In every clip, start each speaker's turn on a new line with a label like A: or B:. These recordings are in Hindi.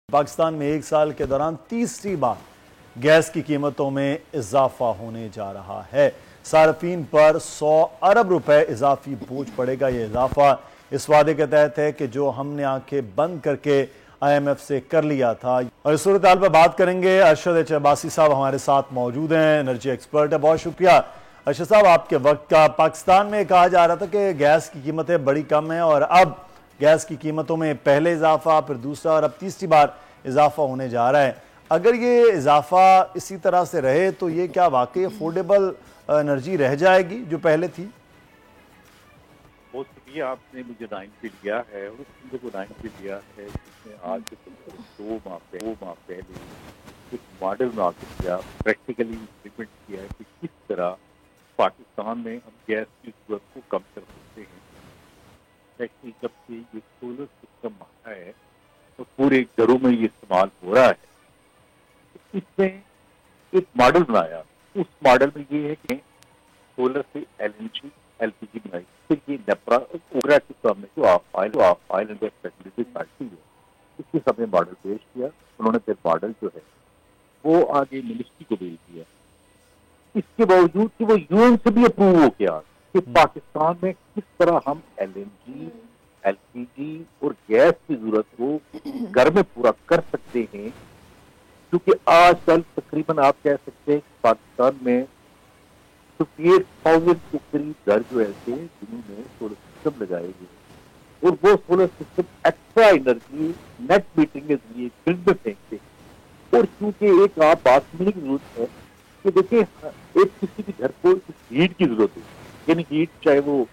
A: पाकिस्तान में एक साल के दौरान तीसरी बार गैस की कीमतों में इजाफा होने जा रहा है। सार्फिन पर 100 अरब रुपए इजाफी बोझ पड़ेगा। यह इजाफा इस वादे के तहत है कि जो हमने आंखें बंद करके IMF से कर लिया था। और इस सूरत हाल पर बात करेंगे। अरशद अब्बासी साहब हमारे साथ मौजूद हैं, एनर्जी एक्सपर्ट है। बहुत शुक्रिया अरशद साहब आपके वक्त का। पाकिस्तान में कहा जा रहा था कि गैस की कीमतें बड़ी कम हैं और अब गैस की कीमतों में पहले इजाफा, फिर दूसरा और अब तीसरी बार इजाफा होने जा रहा है। अगर ये इजाफा इसी तरह से रहे तो ये क्या वाकई अफोर्डेबल एनर्जी रह जाएगी जो पहले थी?
B: भी आपने मुझे लाइन पे लिया है और उस को लाइन पे लिया है जिसमें आज से 2 माह पहले एक मॉडल बना के किया, प्रैक्टिकली इम्प्लीमेंट किया है कि किस तरह पाकिस्तान में हम गैस की जरूरत को कम कर सकते हैं। एक्चुअली जब से ये सोलर सिस्टम आया है तो पूरे घरों में ये इस्तेमाल हो रहा है। तो इसमें एक मॉडल बनाया, उस मॉडल में ये है कि सोलर से LNG LPG बनाई, फिर ये नेपरा ओगरा के सामने जो oil and gas facility party है इसके सामने मॉडल पेश किया। उन्होंने फिर मॉडल जो है वो आगे मिनिस्ट्री को भेज दिया। इसके बावजूद कि वो UN से भी अप्रूव हो गया कि पाकिस्तान में किस तरह हम LNG LPG और गैस की जरूरत को घर में पूरा कर सकते हैं, क्योंकि आजकल तकरीबन आप कह सकते हैं कि पाकिस्तान में 58,000 के करीब घर जो ऐसे जिन्होंने सोलर सिस्टम लगाए गए और वो solar system extra energy net metering के जरिए ग्रिड में फेंकते। और क्योंकि एक आप बात समझने की जरूरत है कि देखिए एक किसी भी घर को हीट की जरूरत है, यानी हीट चाहे वो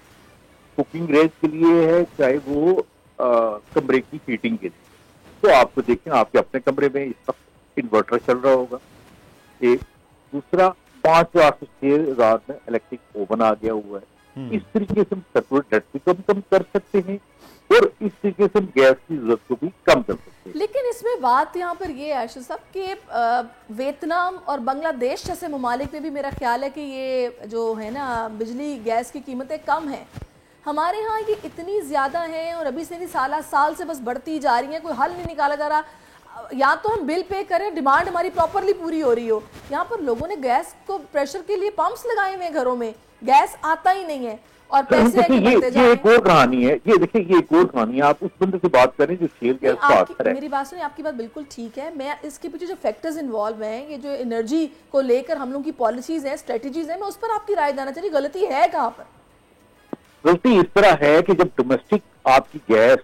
B: कुकिंग रेंज के लिए है चाहे वो कमरे की हीटिंग के लिए। तो आपको देखें आपके अपने कमरे में इस वक्त इन्वर्टर चल रहा होगा। एक दूसरा 5 लाख से 6,000 में इलेक्ट्रिक ओवन आ गया हुआ है। इस तरीके से हम सर्कुलर डेट भी कम कर सकते हैं और इस तरीके से हम गैस की जरूरत को भी कम कर सकते हैं।
C: लेकिन इसमें बात यहाँ पर ये है अर्शद साहब कि वियतनाम और बांग्लादेश जैसे ममालिक में भी मेरा ख्याल है कि ये जो है ना बिजली गैस की कीमतें कम हैं। हमारे यहाँ ये इतनी ज़्यादा हैं और अभी से नहीं साल से बस बढ़ती जा रही हैं, कोई हल नहीं निकाला जा रहा। या तो हम बिल पे करें, डिमांड हमारी प्रॉपरली पूरी हो रही हो। यहाँ पर लोगों ने गैस को प्रेशर के लिए पंप्स लगाए हुए हैं घरों में, गैस आता ही नहीं है और पैसे
B: ये एक और कहानी है। ये देखिए ये एक और कहानी है। आप उस बंदे से बात करें जो शेल गैस का आता है।
C: मेरी बात सुनिए, आपकी बात बिल्कुल ठीक है। मैं इसके पीछे जो फैक्टर्स इन्वॉल्व हैं, ये जो एनर्जी को लेकर हम लोग की पॉलिसीज हैं, स्ट्रेटेजीज हैं, मैं उस पर आपकी राय जानना चाहिए। गलती है कहाँ पर?
B: गलती इस तरह है कि जब डोमेस्टिक आपकी गैस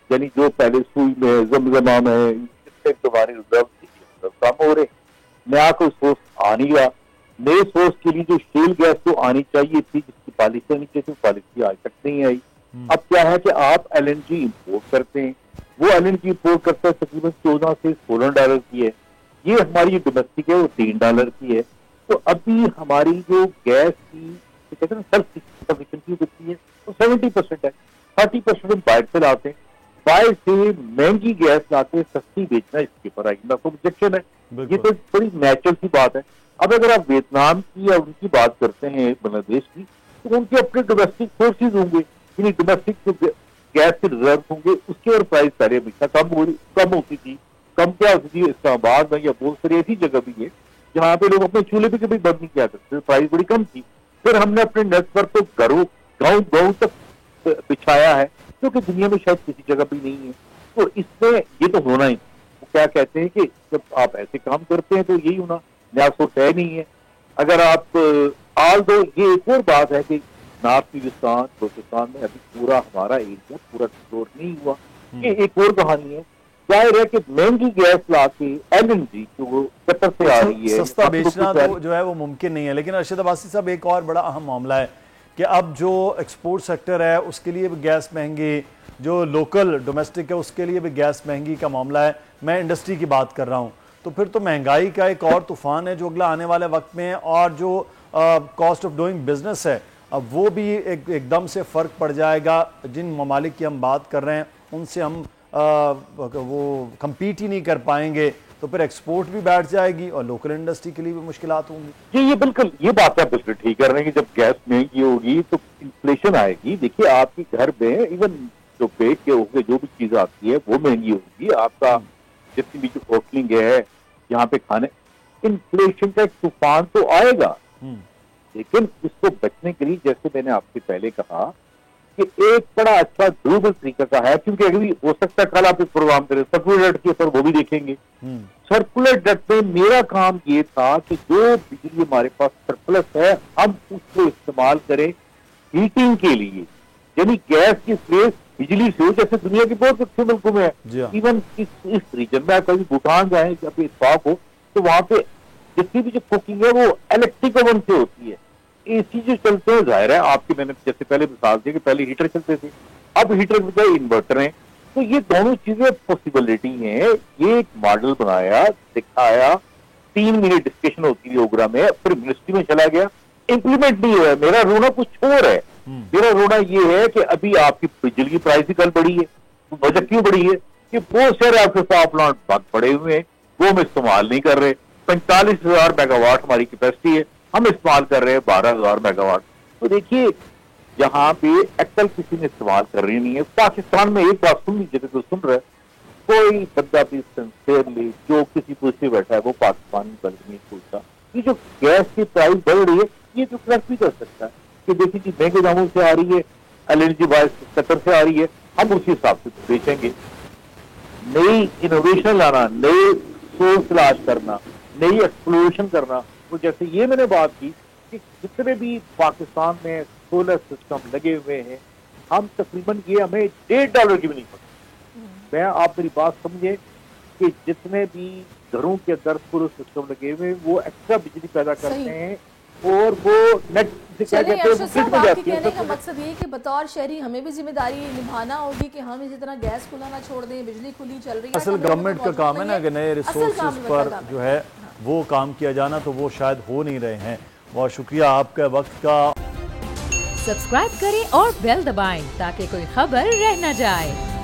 B: यानी जो पहले सुई में जमजमा में तुम्हारे रिजर्व कम हो रहे, नया कोई सोर्स आ नहीं रहा। नए सोर्स के लिए जो शेल गैस तो आनी चाहिए थी जिसकी पॉलिसी आनी चाहिए, पॉलिसी आज तक नहीं आई। अब क्या है कि आप LNG इंपोर्ट करते हैं, वो LNG इंपोर्ट करता है तकरीबन 14 से 16 डॉलर की है। ये हमारी डोमेस्टिक है वो 3 डॉलर की है। तो अभी हमारी जो गैस की कहते हैं सेल्फ सफिशिएंसी होती है वो 70% है। 30% हम बाहर से लाते हैं। बाहर से महंगी गैस लाते सस्ती बेचना इसके ऊपर आई आपको ऑब्जेक्शन है। ये तो बड़ी नेचुरल सी बात है। अब अगर आप वियतनाम की या उनकी बात करते हैं बांग्लादेश की, तो उनके अपने डोमेस्टिक सोर्सेज होंगे, यानी डोमेस्टिक जो गैस के रिजर्व होंगे उसके और प्राइस सारे हमेशा कम होती थी। कम क्या होती थी इस्लामाबाद में या बहुत सारी ऐसी जगह भी है जहाँ पे लोग अपने चूल्हे पे कभी बंद नहीं किया करते, प्राइस बड़ी कम थी। फिर हमने अपने नेटवर्क को गाँव तक बिछाया है क्योंकि दुनिया में शायद किसी जगह भी नहीं है। तो इसमें ये तो होना ही। तो क्या कहते हैं कि जब आप ऐसे काम करते हैं तो यही होना, नया सोर्स है नहीं है। अगर आप आल दो ये एक और बात है कि नॉर्थ बलूचिस्तान में अभी पूरा हमारा एरिया पूरा एक्सप्लोर नहीं हुआ। ये एक और कहानी है। जाहिर है कि महंगी गैस ला के LNG जो कतर से आ रही है
A: सस्ता बेचना तो जो है वो मुमकिन नहीं है। लेकिन अरशद अब्बासी साहब एक और बड़ा अहम मामला है कि अब जो एक्सपोर्ट सेक्टर है उसके लिए भी गैस महंगी, जो लोकल डोमेस्टिक है उसके लिए भी गैस महंगी का मामला है। मैं इंडस्ट्री की बात कर रहा हूँ। तो फिर तो महंगाई का एक और तूफान है जो अगला आने वाले वक्त में, और जो कॉस्ट ऑफ डूइंग बिजनेस है अब वो भी एकदम से फ़र्क पड़ जाएगा। जिन ममालिक की हम बात कर रहे हैं उनसे हम वो कम्पीट ही नहीं कर पाएंगे, तो फिर एक्सपोर्ट भी बैठ जाएगी और लोकल इंडस्ट्री के लिए भी मुश्किलात होंगी।
B: ये बिल्कुल ये बात आप बिल्कुल ठीक कर रहे हैं कि जब गैस महंगी होगी तो इन्फ्लेशन आएगी। देखिए आपके घर में इवन जो पेट के होंगे जो भी चीज आती है वो महंगी होगी। आपका जितनी भी जो होटलिंग है, यहाँ पे खाने, इन्फ्लेशन का एक तूफान तो आएगा, लेकिन इसको बचने के लिए जैसे मैंने आपसे पहले कहा कि एक बड़ा अच्छा डूबल तरीका का है, क्योंकि अभी हो सकता है कल आप एक प्रोग्राम करें सर्कुलर डेट के ऊपर, वो भी देखेंगे। सर्कुलर डेट में मेरा काम ये था कि जो बिजली हमारे पास सरप्लस है हम उसको इस्तेमाल करें हीटिंग के लिए, यानी गैस की स्पेस बिजली से हो, जैसे दुनिया के बहुत अच्छे मुल्कों में है। इवन इस रीजन में आप कभी भूटान जाए, जब इत्तेफाक हो तो वहां पे जितनी भी जो कुकिंग है वो इलेक्ट्रिक ओवन से होती है। एसी जो चलते हैं, जाहिर है आपके, मैंने जैसे पहले मिसाल दी कि पहले हीटर चलते थे, अब हीटर के बजाय इन्वर्टर हैं, तो ये दोनों चीजें पॉसिबिलिटी हैं। ये एक मॉडल बनाया, दिखाया, 3 मिनट डिस्कशन होती थी ओगरा में, फिर मिनिस्ट्री में चला गया, इंप्लीमेंट नहीं हुआ है। मेरा रोना कुछ और है, मेरा रोना ये है कि अभी आपकी बिजली की प्राइस ही कल बढ़ी है। वजह क्यों बढ़ी है कि बहुत सारे आपके पावर प्लांट बंद पड़े हुए हैं, वो हम इस्तेमाल नहीं कर रहे। 45,000 मेगावाट हमारी कैपेसिटी है, हम इस्तेमाल कर रहे हैं 12,000 मेगावाट। तो देखिए यहाँ पे एक्सल किसी ने इस्तेमाल कर रही नहीं है। पाकिस्तान में एक बात सुन लीजिए, तो सुन रहे, कोई बंदा भी सिंसियरली जो किसी पोस्ट पे बैठा है वो पाकिस्तान में गलत नहीं सोचता। ये जो गैस की प्राइस बढ़ रही है, ये तो करेक्ट भी कर सकता है कि देखिए जी महंगे दामों से आ रही है, एलएनजी बाइस कतर से आ रही है, हम उसी हिसाब से बेचेंगे। नई इनोवेशन लाना, नए सोर्स तलाश करना, नई एक्सप्लोरेशन करना। तो जैसे ये मैंने बात की कि जितने भी पाकिस्तान में सोलर सिस्टम लगे हुए हैं, हम तकरीबन ये हमें $1.5 की भी नहीं पड़ती। मैं आप मेरी बात समझे कि जितने भी घरों के अंदर सोलर सिस्टम लगे हुए हैं वो एक्स्ट्रा बिजली पैदा करते हैं और वो नेट से क्या कहते हैं,
C: कहने का मकसद ये है कि बतौर शहरी हमें भी जिम्मेदारी निभाना होगी कि हम इसी तरह गैस खुला ना छोड़ दें, बिजली खुली चल रही है।
A: असल गवर्नमेंट का काम है ना कि नए रिसोर्सेज पर जो है वो काम किया जाना, तो वो शायद हो नहीं रहे हैं। बहुत शुक्रिया आपका वक्त का।
D: सब्सक्राइब करें और बेल दबाएं ताकि कोई खबर रह न जाए।